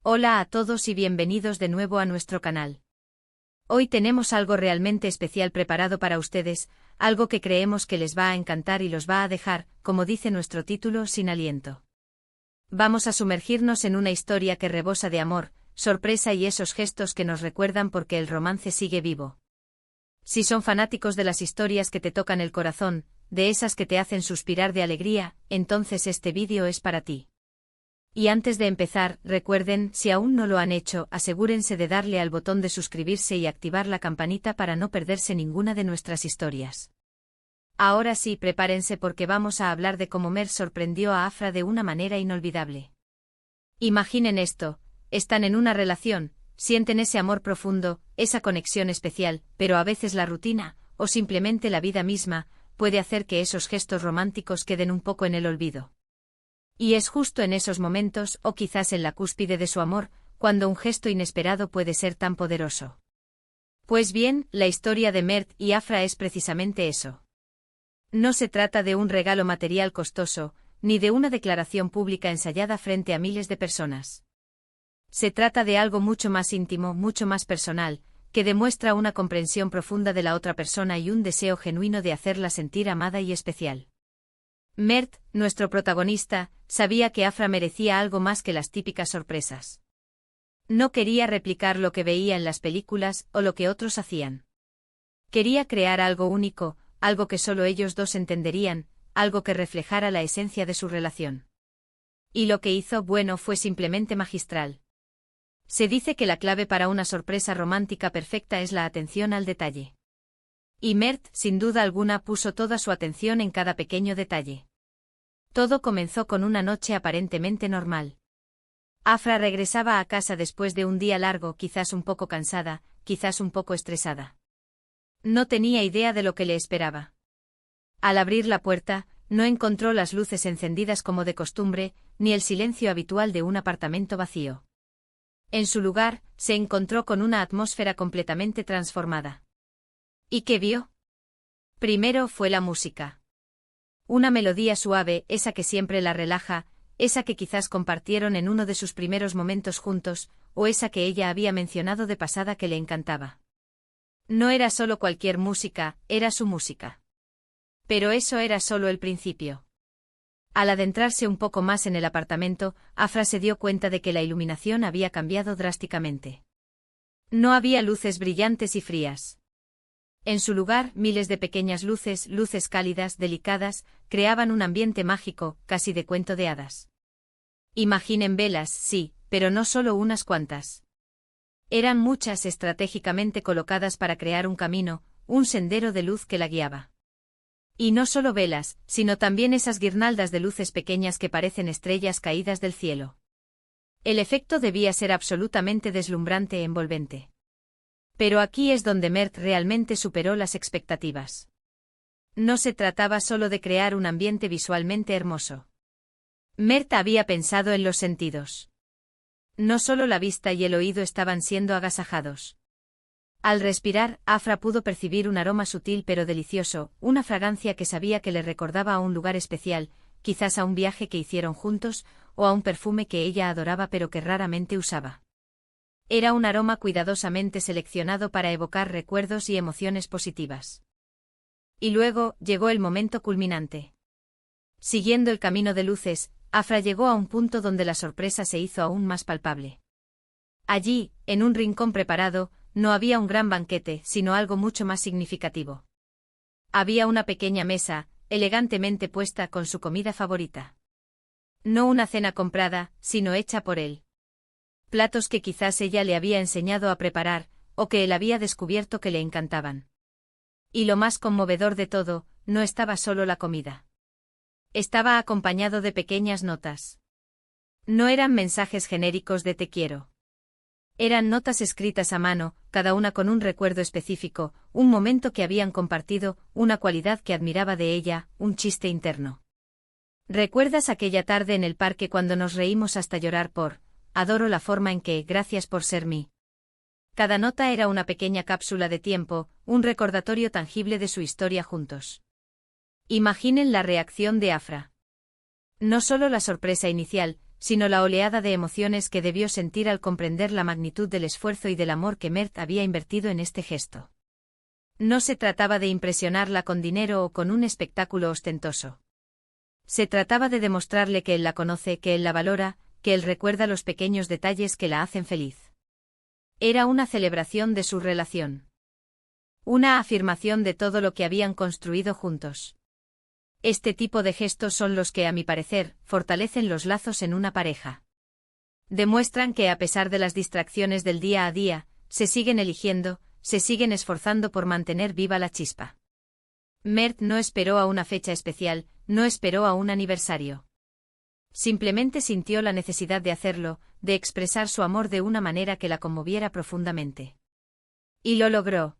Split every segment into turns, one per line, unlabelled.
Hola a todos y bienvenidos de nuevo a nuestro canal. Hoy tenemos algo realmente especial preparado para ustedes, algo que creemos que les va a encantar y los va a dejar, como dice nuestro título, sin aliento. Vamos a sumergirnos en una historia que rebosa de amor, sorpresa y esos gestos que nos recuerdan porque el romance sigue vivo. Si son fanáticos de las historias que te tocan el corazón, de esas que te hacen suspirar de alegría, entonces este vídeo es para ti. Y antes de empezar, recuerden, si aún no lo han hecho, asegúrense de darle al botón de suscribirse y activar la campanita para no perderse ninguna de nuestras historias. Ahora sí, prepárense porque vamos a hablar de cómo Mert sorprendió a Afra de una manera inolvidable. Imaginen esto, están en una relación, sienten ese amor profundo, esa conexión especial, pero a veces la rutina, o simplemente la vida misma, puede hacer que esos gestos románticos queden un poco en el olvido. Y es justo en esos momentos, o quizás en la cúspide de su amor, cuando un gesto inesperado puede ser tan poderoso. Pues bien, la historia de Mert y Afra es precisamente eso. No se trata de un regalo material costoso, ni de una declaración pública ensayada frente a miles de personas. Se trata de algo mucho más íntimo, mucho más personal, que demuestra una comprensión profunda de la otra persona y un deseo genuino de hacerla sentir amada y especial. Mert, nuestro protagonista, sabía que Afra merecía algo más que las típicas sorpresas. No quería replicar lo que veía en las películas o lo que otros hacían. Quería crear algo único, algo que solo ellos dos entenderían, algo que reflejara la esencia de su relación. Y lo que hizo, bueno, fue simplemente magistral. Se dice que la clave para una sorpresa romántica perfecta es la atención al detalle. Y Mert, sin duda alguna, puso toda su atención en cada pequeño detalle. Todo comenzó con una noche aparentemente normal. Afra regresaba a casa después de un día largo, quizás un poco cansada, quizás un poco estresada. No tenía idea de lo que le esperaba. Al abrir la puerta, no encontró las luces encendidas como de costumbre, ni el silencio habitual de un apartamento vacío. En su lugar, se encontró con una atmósfera completamente transformada. ¿Y qué vio? Primero fue la música. Una melodía suave, esa que siempre la relaja, esa que quizás compartieron en uno de sus primeros momentos juntos, o esa que ella había mencionado de pasada que le encantaba. No era solo cualquier música, era su música. Pero eso era solo el principio. Al adentrarse un poco más en el apartamento, Afra se dio cuenta de que la iluminación había cambiado drásticamente. No había luces brillantes y frías. En su lugar, miles de pequeñas luces, luces cálidas, delicadas, creaban un ambiente mágico, casi de cuento de hadas. Imaginen velas, sí, pero no solo unas cuantas. Eran muchas estratégicamente colocadas para crear un camino, un sendero de luz que la guiaba. Y no solo velas, sino también esas guirnaldas de luces pequeñas que parecen estrellas caídas del cielo. El efecto debía ser absolutamente deslumbrante e envolvente. Pero aquí es donde Mert realmente superó las expectativas. No se trataba solo de crear un ambiente visualmente hermoso. Mert había pensado en los sentidos. No solo la vista y el oído estaban siendo agasajados. Al respirar, Afra pudo percibir un aroma sutil pero delicioso, una fragancia que sabía que le recordaba a un lugar especial, quizás a un viaje que hicieron juntos, o a un perfume que ella adoraba pero que raramente usaba. Era un aroma cuidadosamente seleccionado para evocar recuerdos y emociones positivas. Y luego, llegó el momento culminante. Siguiendo el camino de luces, Afra llegó a un punto donde la sorpresa se hizo aún más palpable. Allí, en un rincón preparado, no había un gran banquete, sino algo mucho más significativo. Había una pequeña mesa, elegantemente puesta con su comida favorita. No una cena comprada, sino hecha por él. Platos que quizás ella le había enseñado a preparar, o que él había descubierto que le encantaban. Y lo más conmovedor de todo, no estaba solo la comida. Estaba acompañado de pequeñas notas. No eran mensajes genéricos de te quiero. Eran notas escritas a mano, cada una con un recuerdo específico, un momento que habían compartido, una cualidad que admiraba de ella, un chiste interno. ¿Recuerdas aquella tarde en el parque cuando nos reímos hasta llorar por... Adoro la forma en que, gracias por ser mí? Cada nota era una pequeña cápsula de tiempo, un recordatorio tangible de su historia juntos. Imaginen la reacción de Afra. No solo la sorpresa inicial, sino la oleada de emociones que debió sentir al comprender la magnitud del esfuerzo y del amor que Mert había invertido en este gesto. No se trataba de impresionarla con dinero o con un espectáculo ostentoso. Se trataba de demostrarle que él la conoce, que él la valora, que él recuerda los pequeños detalles que la hacen feliz. Era una celebración de su relación. Una afirmación de todo lo que habían construido juntos. Este tipo de gestos son los que, a mi parecer, fortalecen los lazos en una pareja. Demuestran que a pesar de las distracciones del día a día, se siguen eligiendo, se siguen esforzando por mantener viva la chispa. Mert no esperó a una fecha especial, no esperó a un aniversario. Simplemente sintió la necesidad de hacerlo, de expresar su amor de una manera que la conmoviera profundamente. Y lo logró.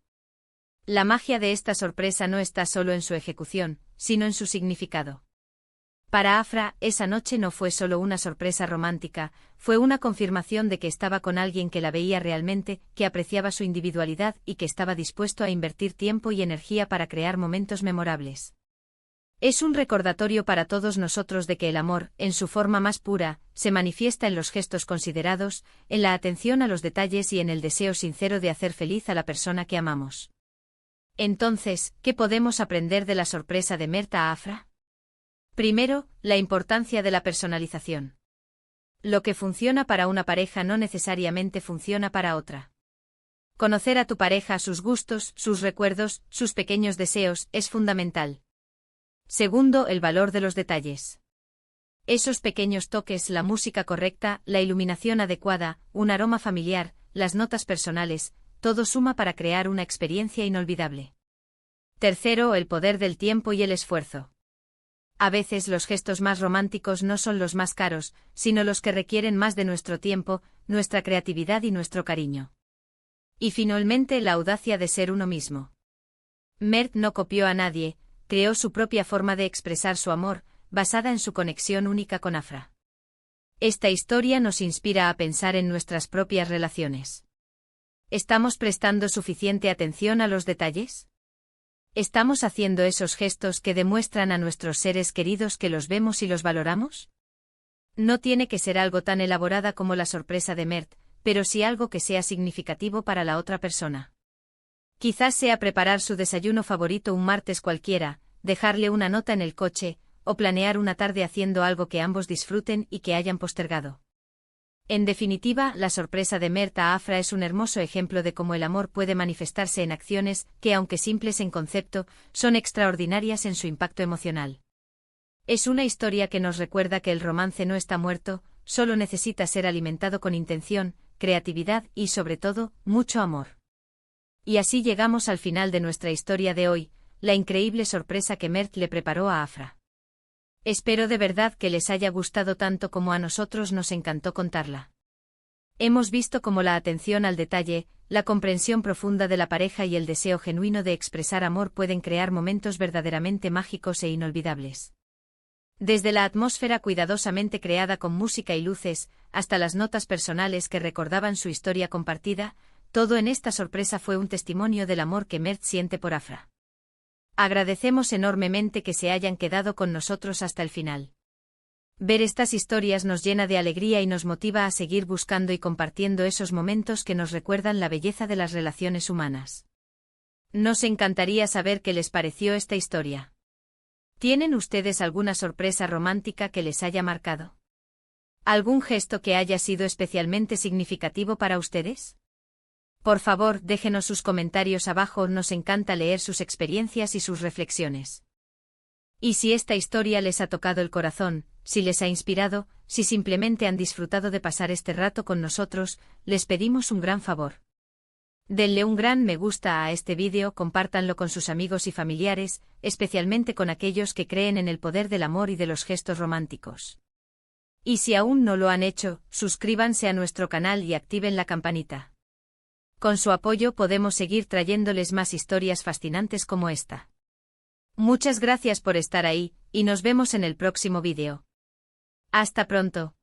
La magia de esta sorpresa no está solo en su ejecución, sino en su significado. Para Afra, esa noche no fue solo una sorpresa romántica, fue una confirmación de que estaba con alguien que la veía realmente, que apreciaba su individualidad y que estaba dispuesto a invertir tiempo y energía para crear momentos memorables. Es un recordatorio para todos nosotros de que el amor, en su forma más pura, se manifiesta en los gestos considerados, en la atención a los detalles y en el deseo sincero de hacer feliz a la persona que amamos. Entonces, ¿qué podemos aprender de la sorpresa de Mert a Afra? Primero, la importancia de la personalización. Lo que funciona para una pareja no necesariamente funciona para otra. Conocer a tu pareja, sus gustos, sus recuerdos, sus pequeños deseos, es fundamental. Segundo, el valor de los detalles. Esos pequeños toques, la música correcta, la iluminación adecuada, un aroma familiar, las notas personales, todo suma para crear una experiencia inolvidable. Tercero, el poder del tiempo y el esfuerzo. A veces los gestos más románticos no son los más caros, sino los que requieren más de nuestro tiempo, nuestra creatividad y nuestro cariño. Y finalmente, la audacia de ser uno mismo. Mert no copió a nadie, creó su propia forma de expresar su amor, basada en su conexión única con Afra. Esta historia nos inspira a pensar en nuestras propias relaciones. ¿Estamos prestando suficiente atención a los detalles? ¿Estamos haciendo esos gestos que demuestran a nuestros seres queridos que los vemos y los valoramos? No tiene que ser algo tan elaborada como la sorpresa de Mert, pero sí algo que sea significativo para la otra persona. Quizás sea preparar su desayuno favorito un martes cualquiera, dejarle una nota en el coche, o planear una tarde haciendo algo que ambos disfruten y que hayan postergado. En definitiva, la sorpresa de Mert a Afra es un hermoso ejemplo de cómo el amor puede manifestarse en acciones que, aunque simples en concepto, son extraordinarias en su impacto emocional. Es una historia que nos recuerda que el romance no está muerto, solo necesita ser alimentado con intención, creatividad y, sobre todo, mucho amor. Y así llegamos al final de nuestra historia de hoy, la increíble sorpresa que Mert le preparó a Afra. Espero de verdad que les haya gustado tanto como a nosotros nos encantó contarla. Hemos visto cómo la atención al detalle, la comprensión profunda de la pareja y el deseo genuino de expresar amor pueden crear momentos verdaderamente mágicos e inolvidables. Desde la atmósfera cuidadosamente creada con música y luces, hasta las notas personales que recordaban su historia compartida, todo en esta sorpresa fue un testimonio del amor que Mert siente por Afra. Agradecemos enormemente que se hayan quedado con nosotros hasta el final. Ver estas historias nos llena de alegría y nos motiva a seguir buscando y compartiendo esos momentos que nos recuerdan la belleza de las relaciones humanas. Nos encantaría saber qué les pareció esta historia. ¿Tienen ustedes alguna sorpresa romántica que les haya marcado? ¿Algún gesto que haya sido especialmente significativo para ustedes? Por favor, déjenos sus comentarios abajo, nos encanta leer sus experiencias y sus reflexiones. Y si esta historia les ha tocado el corazón, si les ha inspirado, si simplemente han disfrutado de pasar este rato con nosotros, les pedimos un gran favor. Denle un gran me gusta a este vídeo, compártanlo con sus amigos y familiares, especialmente con aquellos que creen en el poder del amor y de los gestos románticos. Y si aún no lo han hecho, suscríbanse a nuestro canal y activen la campanita. Con su apoyo podemos seguir trayéndoles más historias fascinantes como esta. Muchas gracias por estar ahí, y nos vemos en el próximo vídeo. Hasta pronto.